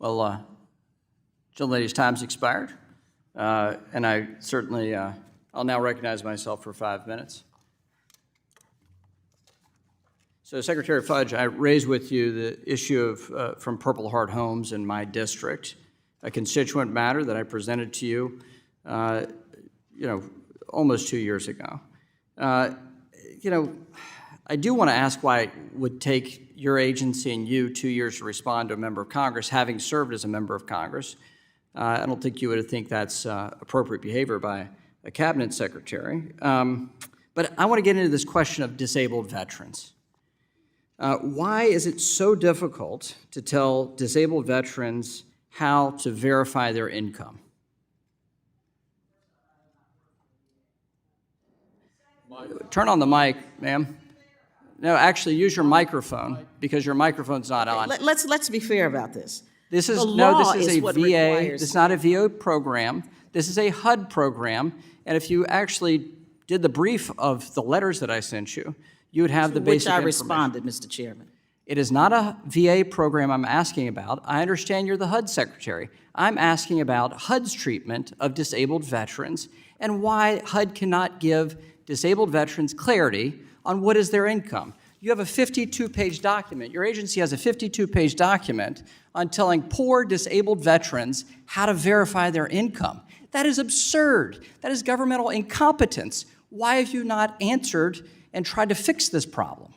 Well, gentlelady's time's expired, and I certainly, I'll now recognize myself for 5 minutes. So, Secretary Fudge, I raised with you the issue of from Purple Heart Homes in my district, a constituent matter that I presented to you, almost 2 years ago. I do want to ask why it would take your agency and you 2 years to respond to a member of Congress, having served as a member of Congress. I don't think you would think that's appropriate behavior by a cabinet secretary. But I want to get into this question of disabled veterans. Why is it so difficult to tell disabled veterans how to verify their income? Turn on the mic, ma'am. No, actually, use your microphone because your microphone's not on. Let's be fair about this. This is a VA. This is not a VA program. This is a HUD program. And if you actually did the brief of the letters that I sent you, you would have the basic information. Which I responded, Mr. Chairman. It is not a VA program I'm asking about. I understand you're the HUD secretary. I'm asking about HUD's treatment of disabled veterans and why HUD cannot give disabled veterans clarity on what is their income. You have a 52-page document. Your agency has a 52-page document on telling poor disabled veterans how to verify their income. That is absurd. That is governmental incompetence. Why have you not answered and tried to fix this problem?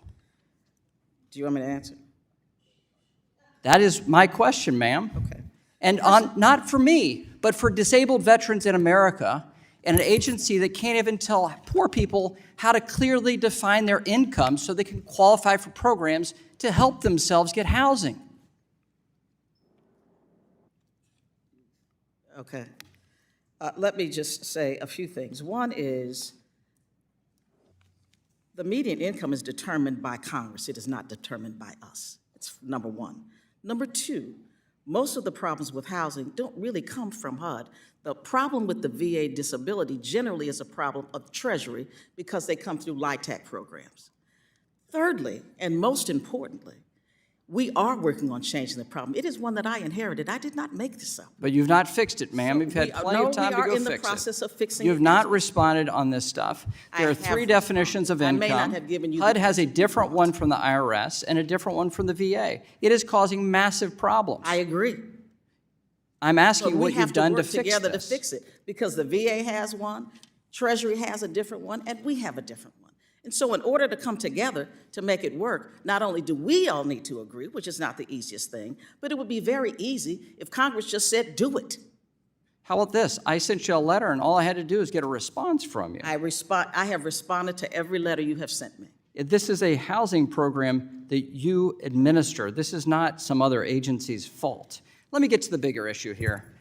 Do you want me to answer? That is my question, ma'am. Okay. And not for me, but for disabled veterans in America, and an agency that can't even tell poor people how to clearly define their income so they can qualify for programs to help themselves get housing. Okay. Let me just say a few things. One is the median income is determined by Congress. It is not determined by us. It's number one. Number two, most of the problems with housing don't really come from HUD. The problem with the VA disability generally is a problem of Treasury because they come through LIHTC programs. Thirdly, and most importantly, we are working on changing the problem. It is one that I inherited. I did not make this up. But you've not fixed it, ma'am. You've had plenty of time to go fix it. We are in the process of fixing it. You have not responded on this stuff. There are three definitions of income. I may not have given you HUD has a different one from the IRS and a different one from the VA. It is causing massive problems. I agree. I'm asking what you've done to fix this. We have to work together to fix it because the VA has one, Treasury has a different one, and we have a different one. And so in order to come together to make it work, not only do we all need to agree, which is not the easiest thing, but it would be very easy if Congress just said, do it. How about this? I sent you a letter, and all I had to do is get a response from you. I have responded to every letter you have sent me. This is a housing program that you administer. This is not some other agency's fault. Let me get to the bigger issue here.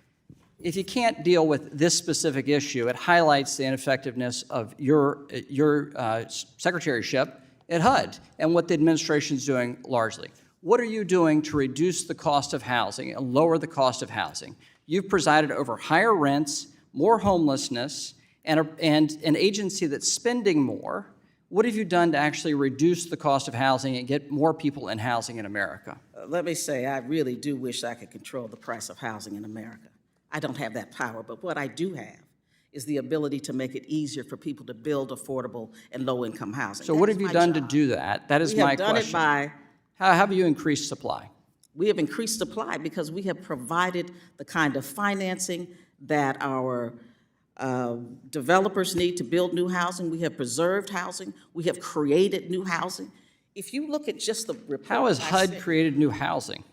If you can't deal with this specific issue, it highlights the ineffectiveness of your secretaryship at HUD and what the administration is doing largely. What are you doing to reduce the cost of housing and lower the cost of housing? You've presided over higher rents, more homelessness, and an agency that's spending more. What have you done to actually reduce the cost of housing and get more people in housing in America? Let me say, I really do wish I could control the price of housing in America. I don't have that power, but what I do have is the ability to make it easier for people to build affordable and low-income housing. So what have you done to do that? That is my question. We have done it by... How have you increased supply? We have increased supply because we have provided the kind of financing that our developers need to build new housing. We have preserved housing. We have created new housing. If you look at just the report... How has HUD created new housing?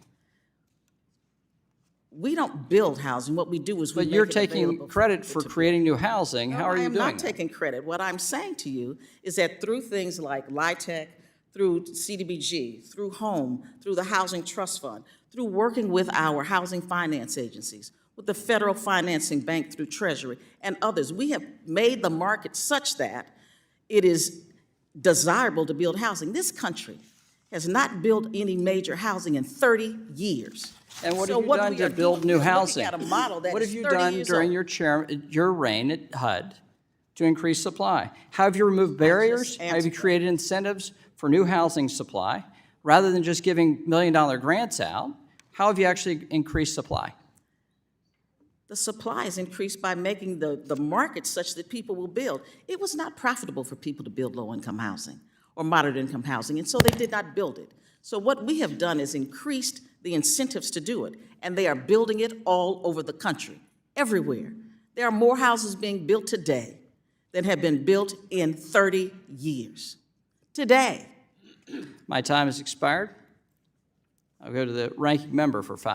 We don't build housing. What we do is we make it available. But you're taking credit for creating new housing. How are you doing that? I am not taking credit. What I'm saying to you is that through things like LIHTC, through CDBG, through HOME, through the Housing Trust Fund, through working with our housing finance agencies, with the Federal Financing Bank through Treasury, and others, we have made the market such that it is desirable to build housing. This country has not built any major housing in 30 years. And what have you done to build new housing? What have you done during your reign at HUD to increase supply? How have you removed barriers? How have you created incentives for new housing supply? Rather than just giving $1 million grants out, How have you actually increased supply? The supply is increased by making the market such that people will build. It was not profitable for people to build low-income housing or moderate-income housing, and so they did not build it. So what we have done is increased the incentives to do it, and they are building it all over the country, everywhere. There are more houses being built today than have been built in 30 years. Today. My time has expired. I'll go to the ranking member for 5